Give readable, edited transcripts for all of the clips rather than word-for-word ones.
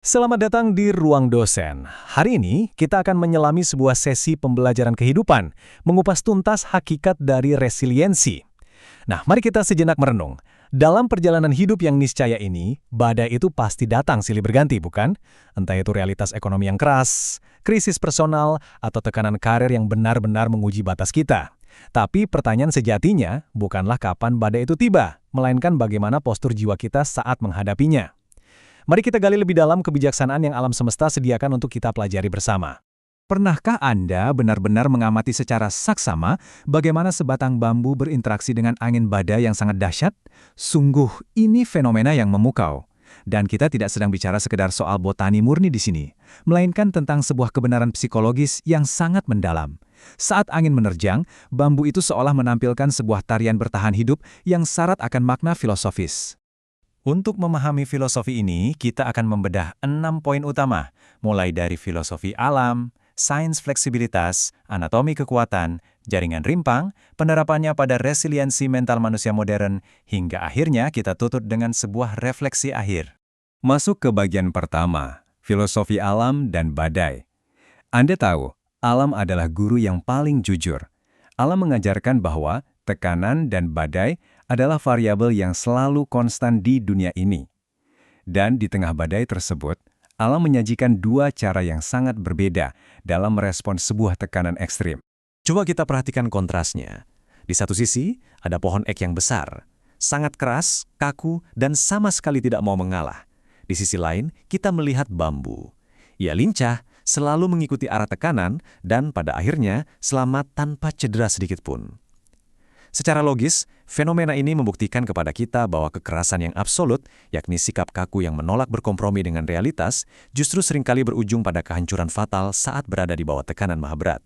Selamat datang di Ruang Dosen. Hari ini kita akan menyelami sebuah sesi pembelajaran kehidupan, mengupas tuntas hakikat dari resiliensi. Nah, mari kita sejenak merenung. Dalam perjalanan hidup yang niscaya ini, badai itu pasti datang silih berganti, bukan? Entah itu realitas ekonomi yang keras, krisis personal, atau tekanan karir yang benar-benar menguji batas kita. Tapi pertanyaan sejatinya bukanlah kapan badai itu tiba, melainkan bagaimana postur jiwa kita saat menghadapinya. Mari kita gali lebih dalam kebijaksanaan yang alam semesta sediakan untuk kita pelajari bersama. Pernahkah Anda benar-benar mengamati secara saksama bagaimana sebatang bambu berinteraksi dengan angin badai yang sangat dahsyat? Sungguh, ini fenomena yang memukau. Dan kita tidak sedang bicara sekedar soal botani murni di sini, melainkan tentang sebuah kebenaran psikologis yang sangat mendalam. Saat angin menerjang, bambu itu seolah menampilkan sebuah tarian bertahan hidup yang syarat akan makna filosofis. Untuk memahami filosofi ini, kita akan membedah 6 poin utama, mulai dari filosofi alam, sains fleksibilitas, anatomi kekuatan, jaringan rimpang, penerapannya pada resiliensi mental manusia modern, hingga akhirnya kita tutup dengan sebuah refleksi akhir. Masuk ke bagian pertama, filosofi alam dan badai. Anda tahu, alam adalah guru yang paling jujur. Alam mengajarkan bahwa tekanan dan badai adalah variabel yang selalu konstan di dunia ini. Dan di tengah badai tersebut, alam menyajikan dua cara yang sangat berbeda dalam merespon sebuah tekanan ekstrim. Coba kita perhatikan kontrasnya. Di satu sisi, ada pohon ek yang besar, sangat keras, kaku, dan sama sekali tidak mau mengalah. Di sisi lain, kita melihat bambu. Ia lincah, selalu mengikuti arah tekanan, dan pada akhirnya selamat tanpa cedera sedikit pun. Secara logis, fenomena ini membuktikan kepada kita bahwa kekerasan yang absolut, yakni sikap kaku yang menolak berkompromi dengan realitas, justru seringkali berujung pada kehancuran fatal saat berada di bawah tekanan maha berat.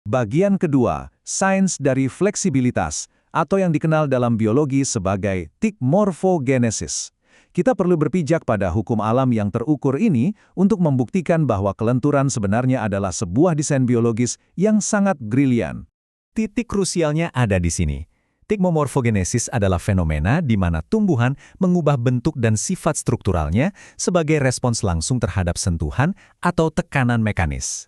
Bagian kedua, sains dari fleksibilitas, atau yang dikenal dalam biologi sebagai tik morfogenesis. Kita perlu berpijak pada hukum alam yang terukur ini untuk membuktikan bahwa kelenturan sebenarnya adalah sebuah desain biologis yang sangat brilian. Titik krusialnya ada di sini. Tikmomorfogenesis adalah fenomena di mana tumbuhan mengubah bentuk dan sifat strukturalnya sebagai respons langsung terhadap sentuhan atau tekanan mekanis.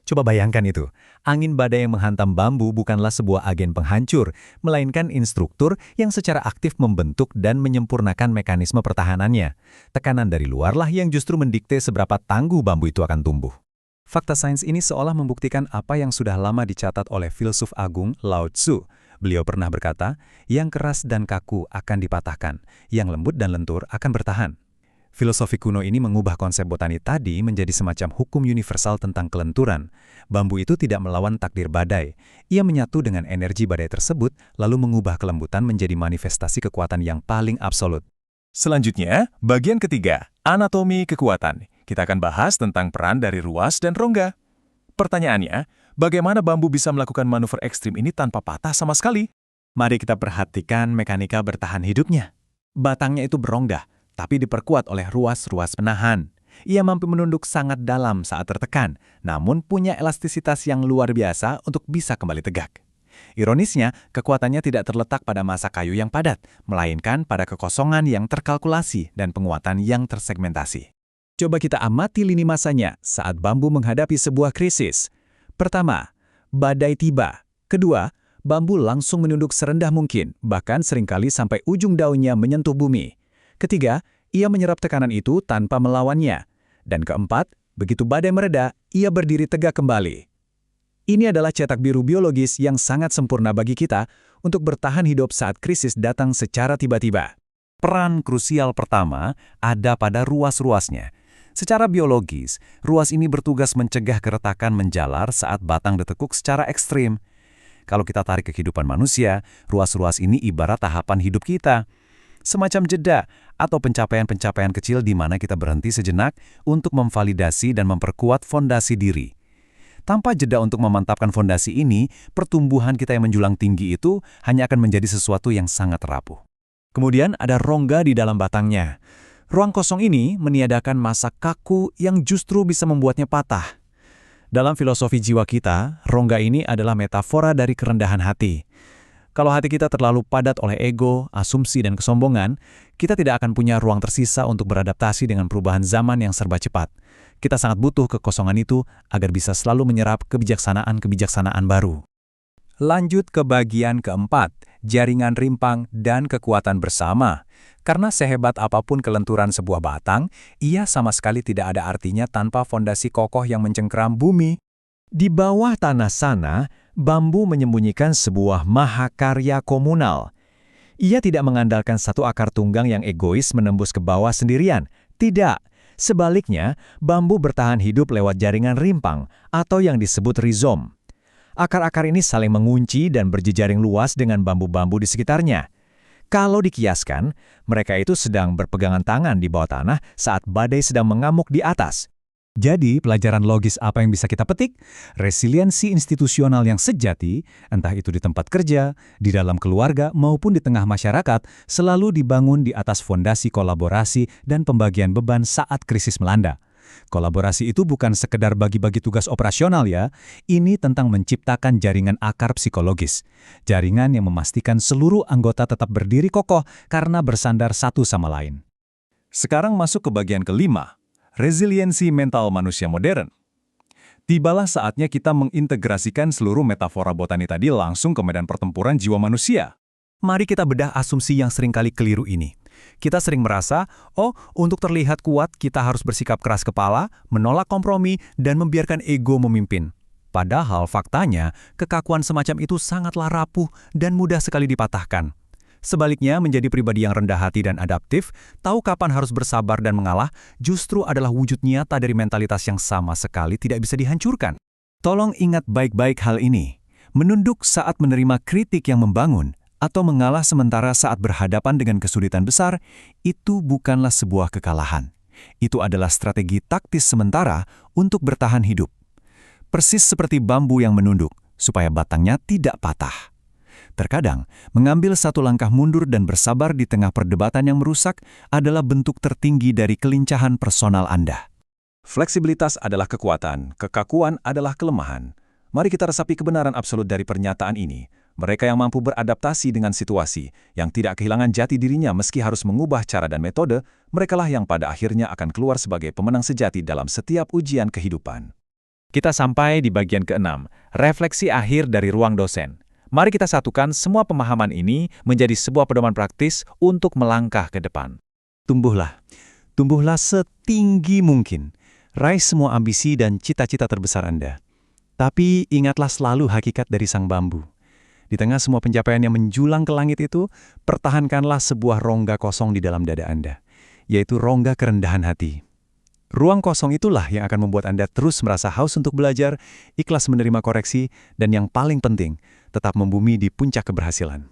Coba bayangkan itu, angin badai yang menghantam bambu bukanlah sebuah agen penghancur, melainkan instruktur yang secara aktif membentuk dan menyempurnakan mekanisme pertahanannya. Tekanan dari luarlah yang justru mendikte seberapa tangguh bambu itu akan tumbuh. Fakta sains ini seolah membuktikan apa yang sudah lama dicatat oleh filsuf agung Lao Tzu. Beliau pernah berkata, yang keras dan kaku akan dipatahkan, yang lembut dan lentur akan bertahan. Filosofi kuno ini mengubah konsep botani tadi menjadi semacam hukum universal tentang kelenturan. Bambu itu tidak melawan takdir badai. Ia menyatu dengan energi badai tersebut, lalu mengubah kelembutan menjadi manifestasi kekuatan yang paling absolut. Selanjutnya, bagian ketiga, anatomi kekuatan. Kita akan bahas tentang peran dari ruas dan rongga. Pertanyaannya, bagaimana bambu bisa melakukan manuver ekstrim ini tanpa patah sama sekali? Mari kita perhatikan mekanika bertahan hidupnya. Batangnya itu berongga, tapi diperkuat oleh ruas-ruas penahan. Ia mampu menunduk sangat dalam saat tertekan, namun punya elastisitas yang luar biasa untuk bisa kembali tegak. Ironisnya, kekuatannya tidak terletak pada massa kayu yang padat, melainkan pada kekosongan yang terkalkulasi dan penguatan yang tersegmentasi. Coba kita amati lini masanya saat bambu menghadapi sebuah krisis. Pertama, badai tiba. Kedua, bambu langsung menunduk serendah mungkin, bahkan seringkali sampai ujung daunnya menyentuh bumi. Ketiga, ia menyerap tekanan itu tanpa melawannya. Dan keempat, begitu badai mereda, ia berdiri tegak kembali. Ini adalah cetak biru biologis yang sangat sempurna bagi kita untuk bertahan hidup saat krisis datang secara tiba-tiba. Peran krusial pertama ada pada ruas-ruasnya. Secara biologis, ruas ini bertugas mencegah keretakan menjalar saat batang ditekuk secara ekstrim. Kalau kita tarik kehidupan manusia, ruas-ruas ini ibarat tahapan hidup kita. Semacam jeda atau pencapaian-pencapaian kecil di mana kita berhenti sejenak untuk memvalidasi dan memperkuat fondasi diri. Tanpa jeda untuk memantapkan fondasi ini, pertumbuhan kita yang menjulang tinggi itu hanya akan menjadi sesuatu yang sangat rapuh. Kemudian ada rongga di dalam batangnya. Ruang kosong ini meniadakan massa kaku yang justru bisa membuatnya patah. Dalam filosofi jiwa kita, rongga ini adalah metafora dari kerendahan hati. Kalau hati kita terlalu padat oleh ego, asumsi, dan kesombongan, kita tidak akan punya ruang tersisa untuk beradaptasi dengan perubahan zaman yang serba cepat. Kita sangat butuh kekosongan itu agar bisa selalu menyerap kebijaksanaan-kebijaksanaan baru. Lanjut ke bagian keempat, jaringan rimpang dan kekuatan bersama. Karena sehebat apapun kelenturan sebuah batang, ia sama sekali tidak ada artinya tanpa fondasi kokoh yang mencengkeram bumi. Di bawah tanah sana, bambu menyembunyikan sebuah mahakarya komunal. Ia tidak mengandalkan satu akar tunggang yang egois menembus ke bawah sendirian. Tidak. Sebaliknya, bambu bertahan hidup lewat jaringan rimpang atau yang disebut rizom. Akar-akar ini saling mengunci dan berjejaring luas dengan bambu-bambu di sekitarnya. Kalau dikiaskan, mereka itu sedang berpegangan tangan di bawah tanah saat badai sedang mengamuk di atas. Jadi, pelajaran logis apa yang bisa kita petik? Resiliensi institusional yang sejati, entah itu di tempat kerja, di dalam keluarga, maupun di tengah masyarakat, selalu dibangun di atas fondasi kolaborasi dan pembagian beban saat krisis melanda. Kolaborasi itu bukan sekedar bagi-bagi tugas operasional ya, ini tentang menciptakan jaringan akar psikologis. Jaringan yang memastikan seluruh anggota tetap berdiri kokoh karena bersandar satu sama lain. Sekarang masuk ke bagian kelima. Resiliensi mental manusia modern. Tibalah saatnya kita mengintegrasikan seluruh metafora botani tadi langsung ke medan pertempuran jiwa manusia. Mari kita bedah asumsi yang seringkali keliru ini. Kita sering merasa, untuk terlihat kuat kita harus bersikap keras kepala, menolak kompromi, dan membiarkan ego memimpin. Padahal faktanya, kekakuan semacam itu sangatlah rapuh dan mudah sekali dipatahkan. Sebaliknya, menjadi pribadi yang rendah hati dan adaptif, tahu kapan harus bersabar dan mengalah, justru adalah wujud nyata dari mentalitas yang sama sekali tidak bisa dihancurkan. Tolong ingat baik-baik hal ini. Menunduk saat menerima kritik yang membangun, atau mengalah sementara saat berhadapan dengan kesulitan besar, itu bukanlah sebuah kekalahan. Itu adalah strategi taktis sementara untuk bertahan hidup. Persis seperti bambu yang menunduk, supaya batangnya tidak patah. Terkadang, mengambil satu langkah mundur dan bersabar di tengah perdebatan yang merusak adalah bentuk tertinggi dari kelincahan personal Anda. Fleksibilitas adalah kekuatan, kekakuan adalah kelemahan. Mari kita resapi kebenaran absolut dari pernyataan ini. Mereka yang mampu beradaptasi dengan situasi, yang tidak kehilangan jati dirinya meski harus mengubah cara dan metode, merekalah yang pada akhirnya akan keluar sebagai pemenang sejati dalam setiap ujian kehidupan. Kita sampai di bagian keenam, refleksi akhir dari ruang dosen. Mari kita satukan semua pemahaman ini menjadi sebuah pedoman praktis untuk melangkah ke depan. Tumbuhlah. Tumbuhlah setinggi mungkin. Raih semua ambisi dan cita-cita terbesar Anda. Tapi ingatlah selalu hakikat dari sang bambu. Di tengah semua pencapaian yang menjulang ke langit itu, pertahankanlah sebuah rongga kosong di dalam dada Anda, yaitu rongga kerendahan hati. Ruang kosong itulah yang akan membuat Anda terus merasa haus untuk belajar, ikhlas menerima koreksi, dan yang paling penting, tetap membumi di puncak keberhasilan.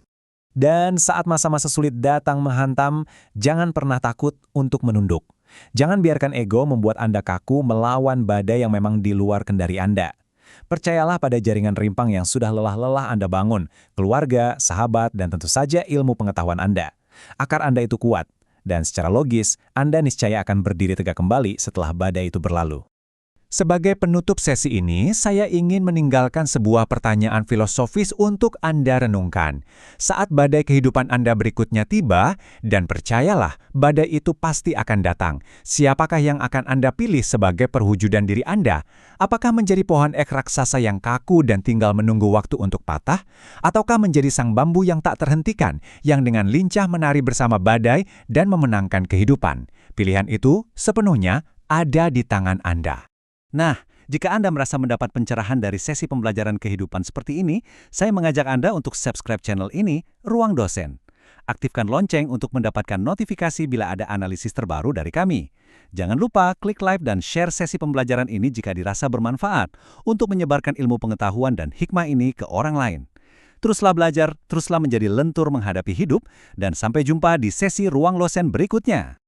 Dan saat masa-masa sulit datang menghantam, jangan pernah takut untuk menunduk. Jangan biarkan ego membuat Anda kaku melawan badai yang memang di luar kendali Anda. Percayalah pada jaringan rimpang yang sudah lelah-lelah Anda bangun, keluarga, sahabat, dan tentu saja ilmu pengetahuan Anda. Akar Anda itu kuat, dan secara logis, Anda niscaya akan berdiri tegak kembali setelah badai itu berlalu. Sebagai penutup sesi ini, saya ingin meninggalkan sebuah pertanyaan filosofis untuk Anda renungkan. Saat badai kehidupan Anda berikutnya tiba, dan percayalah, badai itu pasti akan datang. Siapakah yang akan Anda pilih sebagai perwujudan diri Anda? Apakah menjadi pohon ek raksasa yang kaku dan tinggal menunggu waktu untuk patah? Ataukah menjadi sang bambu yang tak terhentikan, yang dengan lincah menari bersama badai dan memenangkan kehidupan? Pilihan itu sepenuhnya ada di tangan Anda. Nah, jika Anda merasa mendapat pencerahan dari sesi pembelajaran kehidupan seperti ini, saya mengajak Anda untuk subscribe channel ini, Ruang Dosen. Aktifkan lonceng untuk mendapatkan notifikasi bila ada analisis terbaru dari kami. Jangan lupa klik like dan share sesi pembelajaran ini jika dirasa bermanfaat untuk menyebarkan ilmu pengetahuan dan hikmah ini ke orang lain. Teruslah belajar, teruslah menjadi lentur menghadapi hidup, dan sampai jumpa di sesi Ruang Dosen berikutnya.